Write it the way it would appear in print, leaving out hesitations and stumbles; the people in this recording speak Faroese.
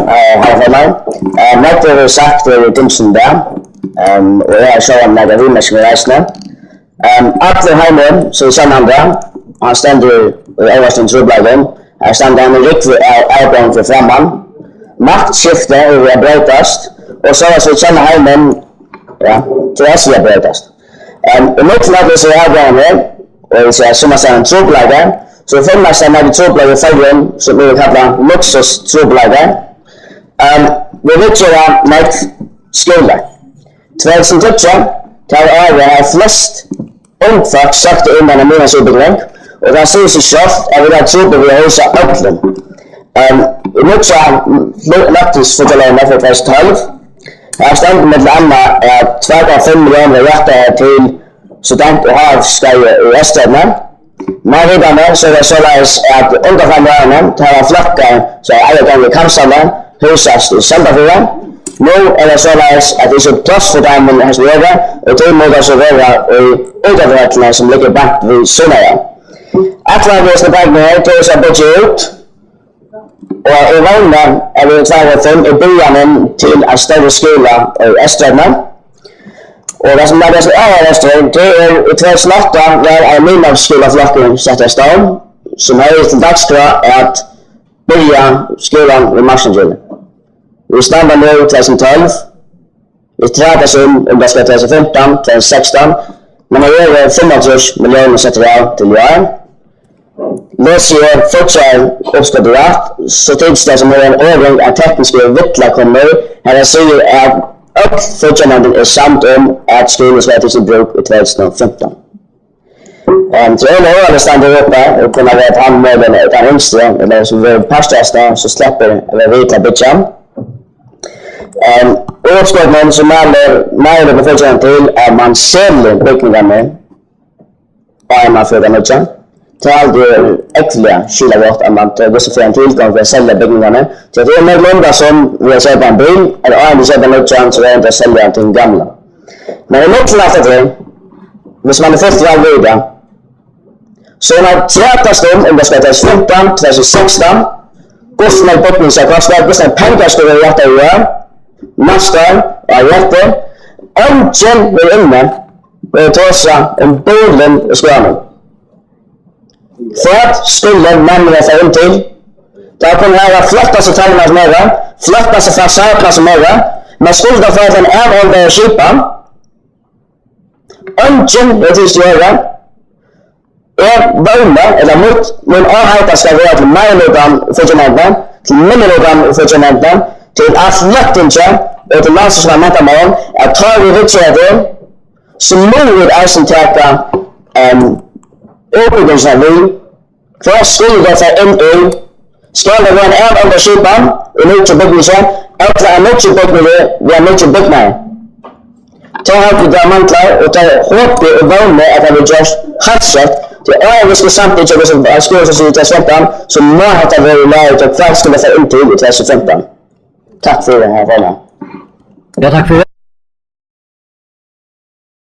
herr formann. Något har sagt i Dimsen där. Och jag sa om några vänner som reisande. Atle Heimann, så sen andra, han ständer i översten trubblagen. Här ständer han en riktig arbeten för framman. Maktskifte är brötast. Och så att vi känner Heimann, ja, till SJ brötast. I mitten av dessa avgångar, och som man säger en trubblagen, så finner man sig när vi trubblager följen, som vi kallar luxus-trubblager. Vi vill göra med skola. 2013 tar jag flest omfatt sagt innan en månadsutbildning, och det säger sig självt att vi har trubbel vid hälsa öppnen. I motsatt lagtidsfördelningen för 2012 har stämt med andra 2,5 miljoner hjärta till student- och havsgrejer i Österna. Men redan så är det således att under 5 åren tar jag flackar så alla gånger kansarna husas i Sandafjorden. Nu är det således att det är så trots för dem här som gör det, och till många så vara i utöverrätterna som ligger bak vid Sunnaya. Atlantiska bagningar till så budget ut, och i vanliga är vi 2005 i början till en större skola i Österna. Och det som är det som är Österna, det är i 2008 där en minavskolaflocken satt i stan, som är till dagskrav att börja skolan vid Marsenjölden. Vi stannar nu 2012. Vi träffar oss om det ska 2015, 2016. Men jag gör 25 miljoner sätter jag till år. Läser jag fortsatt uppskatterat så tids det som är en övergång av tekniska vittlar kommer. Här jag säger att fortsättningen är samt om att skolan ska till sin bruk i 2015. Så jag har stannar uppe och kunna vara ett handmålen utan inställd eller som vi pastorsta så släpper eller vita bitchan. Uppskattningen som är på fortsättningen till att man säljer byggningarna och man får den utsen. Det är aldrig äckliga skilagård att man måste få en tillgång för att sälja byggningarna. Så det är några som vill köpa en bil eller aldrig köpa en utsen så är det inte att sälja till gamla. Men i mitten av det, hvis man är festival vidare, så är det trätas om det ska till 2015, 2016, kostnad byggningskostnad, kostnad pengar skulle vi hjärta göra. Mastar och hjärta. Ömtjen vill inne och tåsa en bilen i skånen. För att skulle människa få in till, där kommer det här flottaste tallarna som över, flottaste fasaderna som över, men skulda för att den erhållande skipan. Ömtjen vill tills göra är vunna eller mot min avhämta ska vara till majlodan fortjänanden, till minnelodan fortjänanden, till att löktinja och till lands som är metamål att ta vi riksräden så må vi eisenträcka åbyggnadsanläggning för skulder för en öl ska det vara en erhållande skipan i mycket byggnader eller en mycket byggnader vi har mycket byggnader. Ta här till diamantlar och ta hårt och vana att det blir just halsat till överska samtidigt som skolan som ser ut i 2015 så må det ha varit lärigt och kvar skulle få in till i 2015. Tack för det här, Ronna. Ja, tack för det.